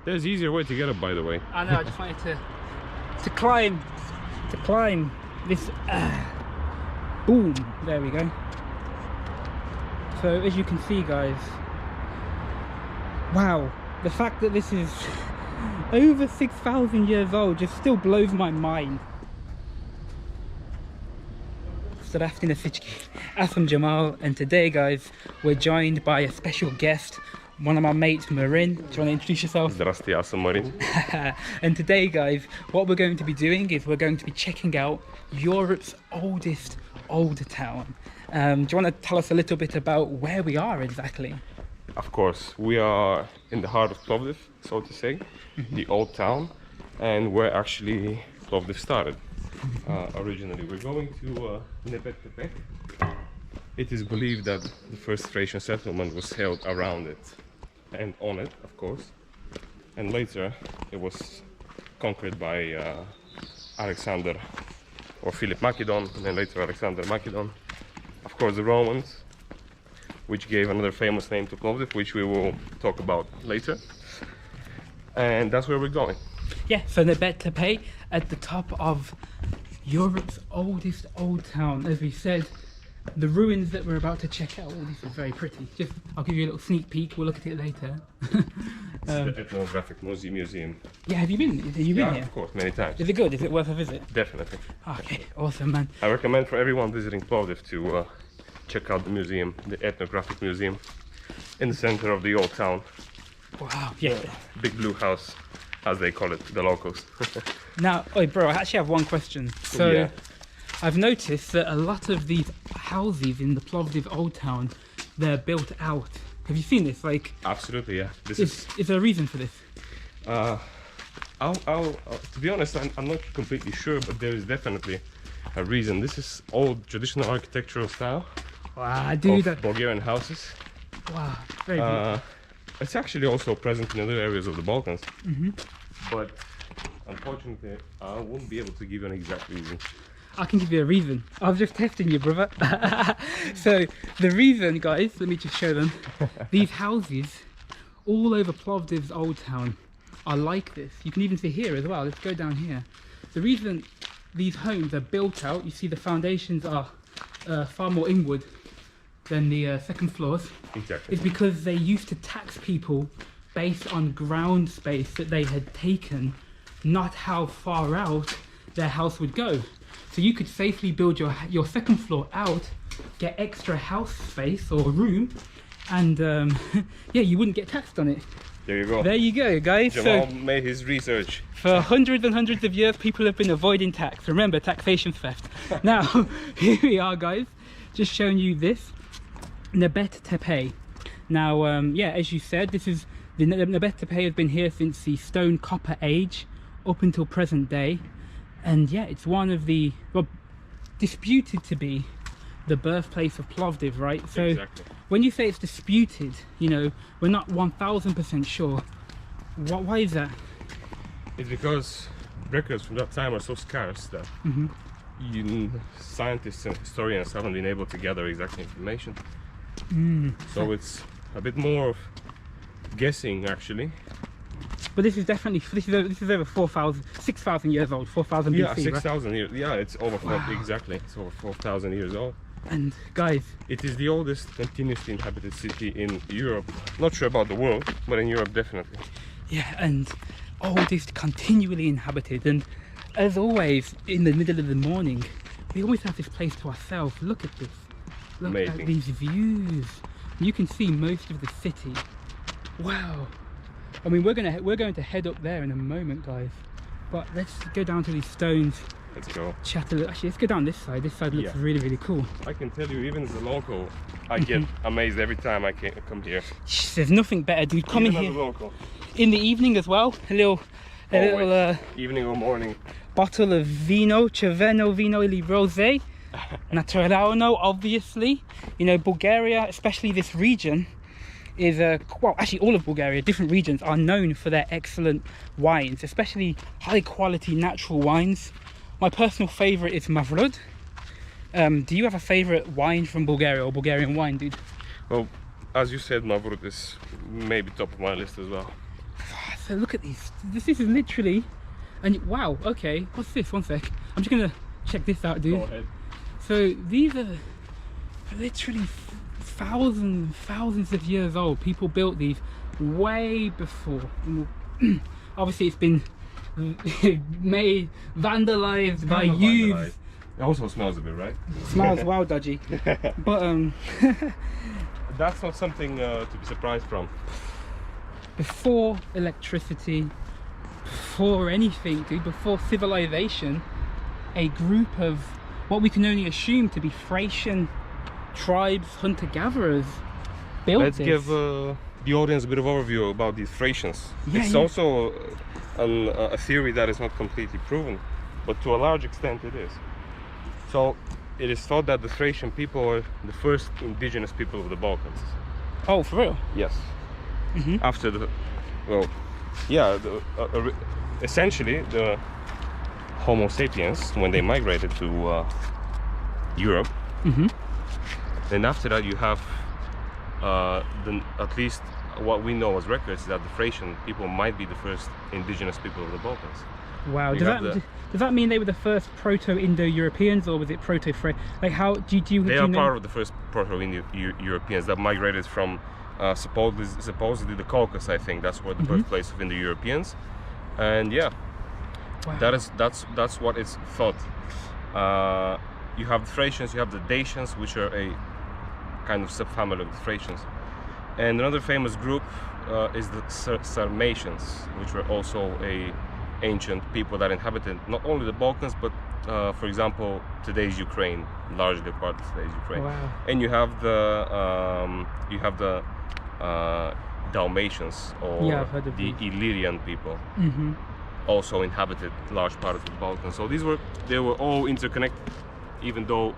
There's easier way to get up, by the way. I know. I just wanted to climb this. Boom! There we go. So as you can see, guys, wow, the fact that this is over 6,000 years old just still blows my mind. So I'm Jamal, and today, guys, we're joined by a special guest, one of my mates, Marin. Do you want to introduce yourself? Zdrasti, ja sam Marin. And today, guys, what we're going to be doing is we're going to be checking out Europe's oldest old town. Do you want to tell us a little bit about where we are exactly? Of course, we are in the heart of Plovdiv, so to say, the old town, and where actually Plovdiv started. Originally, we're going to Nebet Tepe. It is believed that the first Thracian settlement was held around it and on it, of course, and later it was conquered by Alexander or Philip Macedon, and then later Alexander Macedon. Of course, the Romans, which gave another famous name to Plovdiv, which we will talk about later. And that's where we're going. Yeah, so Nebet Tepe at the top of Europe's oldest old town. As we said, the ruins that we're about to check out, oh, these are very pretty. Just, I'll give you a little sneak peek, we'll look at it later. The ethnographic museum. Yeah, have you been here? Of course, many times. Is it good? Is it worth a visit? Definitely. Okay, awesome, man. I recommend for everyone visiting Plovdiv to check out the museum, the ethnographic museum, in the center of the old town. Wow, yeah. Big blue house, as they call it, the locals. Now, oh, bro, I actually have one question. So, yeah. I've noticed that a lot of these houses in the Plovdiv old town, they're built out. Have you seen this? Like, absolutely, yeah. Is there a reason for this? To be honest, I'm not completely sure, but there is definitely a reason. This is old traditional architectural style. Wow, dude, Bulgarian houses. Wow, very beautiful. It's actually also present in other areas of the Balkans. But unfortunately, I won't be able to give an exact reason. I can give you a reason. I was just testing you, brother. So the reason, guys, let me just show them. These houses all over Plovdiv's old town are like this. You can even see here as well. Let's go down here. The reason these homes are built out, you see the foundations are far more inward than the second floors. Exactly. Is because they used to tax people based on ground space that they had taken, not how far out their house would go. So you could safely build your second floor out, get extra house space or room, and yeah, you wouldn't get taxed on it. There you go. There you go, guys. Jamal made his research. For hundreds and hundreds of years, people have been avoiding tax. Remember, taxation theft. Now, here we are, guys. Just showing you this. Nebet Tepe. Now, yeah, as you said, this is the Nebet Tepe has been here since the Stone Copper Age up until present day. And yeah, it's one of the, well, disputed to be the birthplace of Plovdiv, right? So exactly. When you say it's disputed, you know, we're not 1000% sure. Why is that? It's because records from that time are so scarce that scientists and historians haven't been able to gather exact information. So it's a bit more of guessing, actually. But this is definitely, this is over 6,000 years old, 4,000 BC, yeah, 6,000 years. Yeah, it's over exactly. It's over 4,000 years old. And guys, it is the oldest continuously inhabited city in Europe. Not sure about the world, but in Europe definitely. Yeah, and oldest continually inhabited. And as always, in the middle of the morning, we always have this place to ourselves. Look at this. Look Amazing. At these views. You can see most of the city. Wow. I mean, we're going to head up there in a moment, guys. But let's go down to these stones. Let's go. Chat a little. Actually, let's go down this side. This side looks really, really cool. I can tell you, even as a local, I get amazed every time I come here. There's nothing better, dude. Coming here as a local. In the evening as well. A little evening or morning. Bottle of vino, Cerveno Vino ili Rosé, Naturalno, obviously. You know, Bulgaria, especially this region, is well, actually all of Bulgaria, different regions are known for their excellent wines, especially high quality natural wines. My personal favorite is Mavrud. Do you have a favorite wine from Bulgaria or Bulgarian wine, dude? Well, as you said, Mavrud is maybe top of my list as well. So look at these. This is literally, and wow, okay, what's this? One sec. I'm just gonna check this out, dude. Go ahead. So these are literally thousands of years old. People built these way before. Obviously it's been made, vandalized by youths. It also smells a bit, right? Smells wild dodgy. But that's not something to be surprised from. before electricity, before anything, dude, before civilization, a group of what we can only assume to be Thracian tribes, hunter-gatherers, built Let's this. give the audience a bit of overview about these Thracians. Yeah, It's yeah. also a theory that is not completely proven, but to a large extent it is. So it is thought that the Thracian people are the first indigenous people of the Balkans. Oh, for real? Yes. Mhm. After the, well, yeah, essentially the Homo sapiens, when they migrated to Europe, Mhm. then after that you have at least what we know as records that the Thracian people might be the first indigenous people of the Balkans. Wow. You Does have that does that mean they were the first Proto-Indo-Europeans, or was it Proto-Thracian? Like, how do you? They do are you know? part of the first Proto-Europeans that migrated from supposedly the Caucasus. I think that's where the birthplace of Indo-Europeans. And yeah, Wow. that's what it's thought. You have the Thracians, you have the Dacians, which are a kind of subfamily of the Thracians. And another famous group is the Sarmatians, which were also a ancient people that inhabited not only the Balkans, but for example, today's Ukraine, largely part of today's Ukraine. Wow. And you have the Dalmatians, or Yeah, I've heard of the these. Illyrian people, Mhm. also inhabited large parts of the Balkans. So they were all interconnected, even though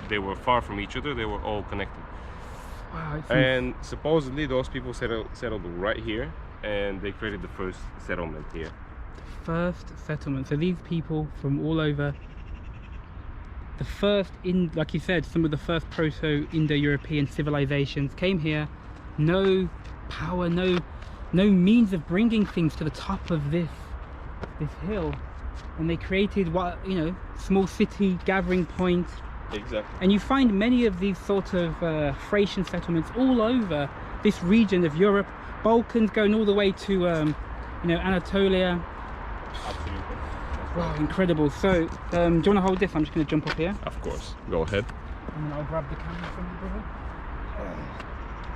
they were far from each other. They were all connected. Wow. It's And supposedly those people settled right here, and they created the first settlement here. first settlement. So these people from all over, the first, like you said, some of the first Proto-Indo-European civilizations came here. No power, no means of bringing things to the top of this hill, and they created what, small city gathering point. Exactly. And you find many of these sort of Thracian settlements all over this region of Europe, Balkans, going all the way to Anatolia. Absolutely. That's Wow, right. incredible. So do you want to hold this? I'm just going to jump up here, Of course. Go ahead. and then I'll grab the camera from you, brother.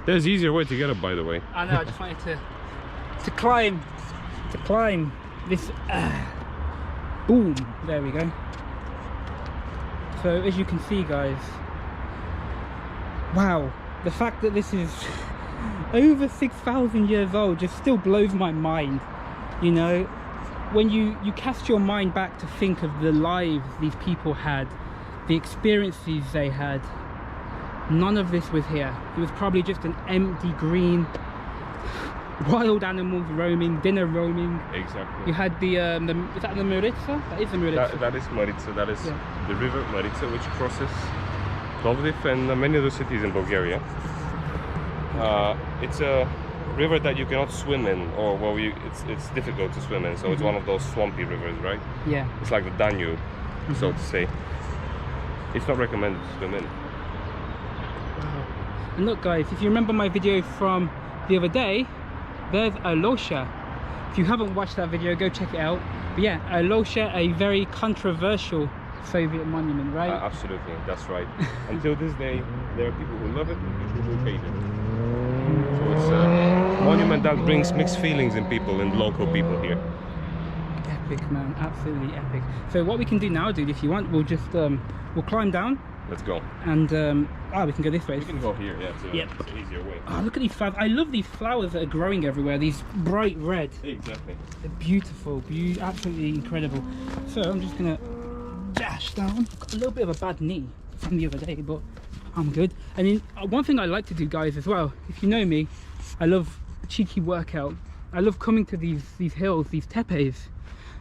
There's easier way to get up, by the way. I know, I just wanted to climb this. Boom, there we go. So as you can see, guys, wow, the fact that this is over 6,000 years old just still blows my mind. When you cast your mind back to think of the lives these people had, the experiences they had, none of this was here. It was probably just an empty green, wild animals roaming, dinner roaming. Exactly. You had is that the Maritsa? That is the Maritsa. That is Maritsa. That is Yeah. the river Maritsa, which crosses Plovdiv and many other cities in Bulgaria. It's a river that you cannot swim in, or it's difficult to swim in. So it's one of those swampy rivers, right? Yeah. It's like the Danube, so to say. It's not recommended to swim in. Wow. And look, guys, if you remember my video from the other day, there's Alosha. If you haven't watched that video, go check it out. But yeah, Alosha, a very controversial Soviet monument, right? Absolutely, that's right. Until this day, there are people who love it and people who hate it. So it's a monument that brings mixed feelings in local people here. Epic, man, absolutely epic. So what we can do now, dude, if you want, we'll just we'll climb down, Let's go. and we can go this way. We can go here, yeah, Yep. it's an easier way. Oh, look at these flowers. I love these flowers that are growing everywhere, these bright red. Exactly. They're beautiful, absolutely incredible. So I'm just gonna dash down. Got a little bit of a bad knee from the other day, but I'm good. And then one thing I like to do, guys, as well, if you know me, I love a cheeky workout. I love coming to these hills, these tepes,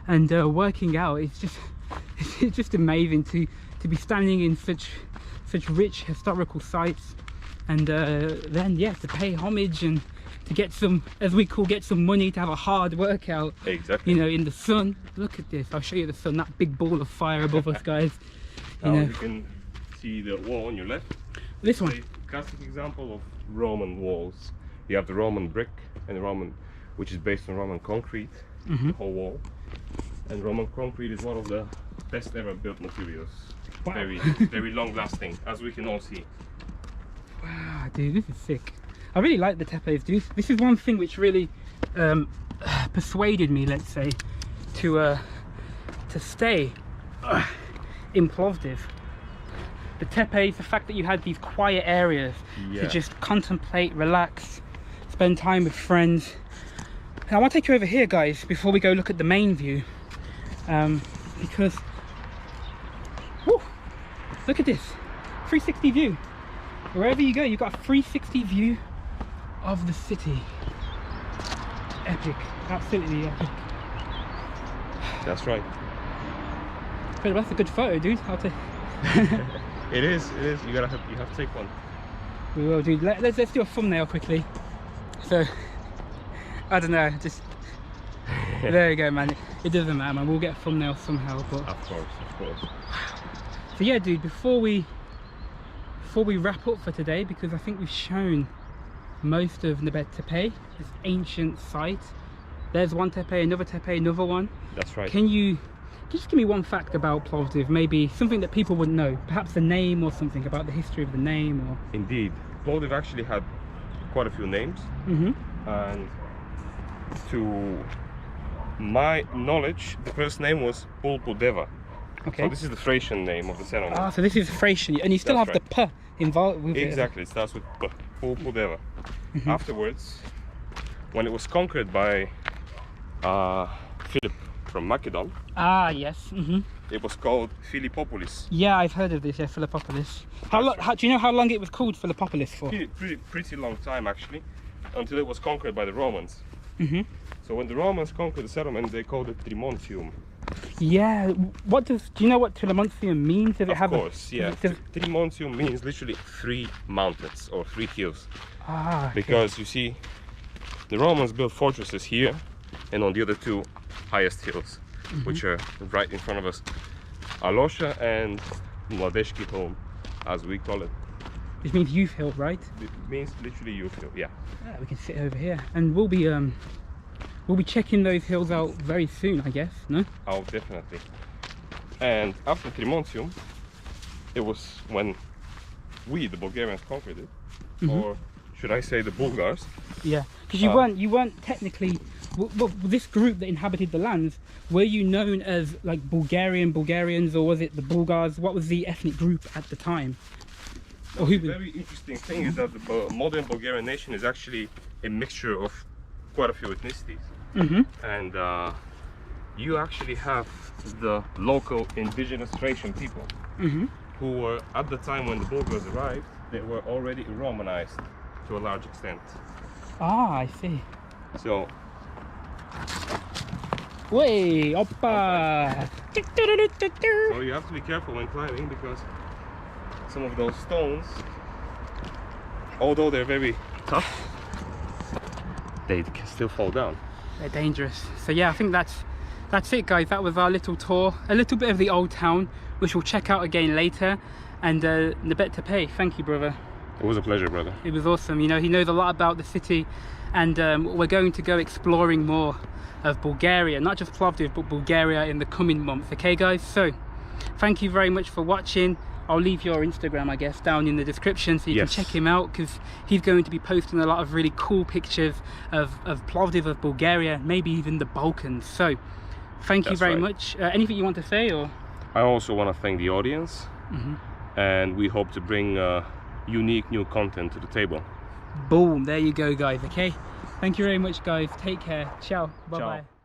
and working out. It's just amazing to be standing in such rich historical sites, and then to pay homage and to get some, as we call, get some money to have a hard workout. Exactly. You know, in the sun. Look at this. I'll show you the sun. That big ball of fire above us, guys. Now you can see the wall on your left. This one. It's a classic example of Roman walls. You have the Roman brick and the Roman, which is based on Roman concrete, the whole wall. And Roman concrete is one of the best ever built materials. Wow. Very long lasting, as we can all see. Wow, dude, this is sick. I really like the tepes, dude. This is one thing which really persuaded me, let's say, to stay in Plovdiv. The tepes, the fact that you had these quiet areas to just contemplate, relax, spend time with friends. Now, I want to take you over here, guys, before we go look at the main view, because whew, look at this 360 view. Wherever you go, you've got a 360 view of the city. Epic, absolutely epic. That's right. But that's a good photo, dude. I'll take. It is. You have to take one. We will, dude. Let's do a thumbnail quickly. So, I don't know, just there you go, man. It doesn't matter, man. We'll get a thumbnail somehow. But Of course. so yeah, dude. Before we wrap up for today, because I think we've shown most of Nebet Tepe, this ancient site. There's one tepe, another one. That's right. Can you just give me one fact about Plovdiv, maybe something that people wouldn't know, perhaps the name or something about the history of the name? Or Indeed, Plovdiv actually had quite a few names, and to my knowledge, the first name was Plovdiv. okay. So this is the Thracian name of the settlement. Ah, so this is Thracian, and you still That's have the P involved with Exactly, it starts with P, Plovdiv. Afterwards, when it was conquered by Philip from Macedon, Ah, yes. it was called Philippopolis. Yeah, I've heard of this. Yeah, Philippopolis. Do you know how long it was called Philippopolis for? Pretty long time actually, until it was conquered by the Romans. So when the Romans conquered the settlement, they called it Trimontium. Yeah. Do you know what Trimontium means? Does it have? Of course, yeah. Trimontium means literally 3 mountains or 3 hills. Ah. Okay. Because you see, the Romans built fortresses here and on the other 2 highest hills, which are right in front of us, Alosha and Mladeshki Holm, as we call it. This means youth hill, right? It means literally youth hill, yeah. Yeah, we can sit over here, and we'll be checking those hills out very soon, I guess. No? Oh, definitely. And after Trimontium, it was when we, the Bulgarians, conquered it, or should I say the Bulgars. Yeah, because you weren't technically. Well, this group that inhabited the lands, were you known as like Bulgarians, or was it the Bulgars? What was the ethnic group at the time? Or The very interesting thing is that the modern Bulgarian nation is actually a mixture of quite a few ethnicities. And you actually have the local indigenous Thracian people, who were, at the time when the Bulgars arrived, they were already Romanized to a large extent. Ah, I see. So, Way, oppa! so you have to be careful when climbing, because some of those stones, although they're very tough, they can still fall down. They're dangerous. So yeah, I think that's it, guys. That was our little tour, a little bit of the old town, which we'll check out again later. And Nebet Tepe, thank you, brother. It was a pleasure, brother. It was awesome. You know, he knows a lot about the city, and we're going to go exploring more of Bulgaria, not just Plovdiv, but Bulgaria in the coming months. Okay, guys? So, thank you very much for watching. I'll leave your Instagram, I guess, down in the description so you can check him out, because he's going to be posting a lot of really cool pictures of Plovdiv, of Bulgaria, maybe even the Balkans. So, thank you very much. Anything you want to say? Or I also want to thank the audience, and we hope to bring unique new content to the table. Boom, there you go, guys. Okay, thank you very much, guys. Take care. Ciao. Bye bye.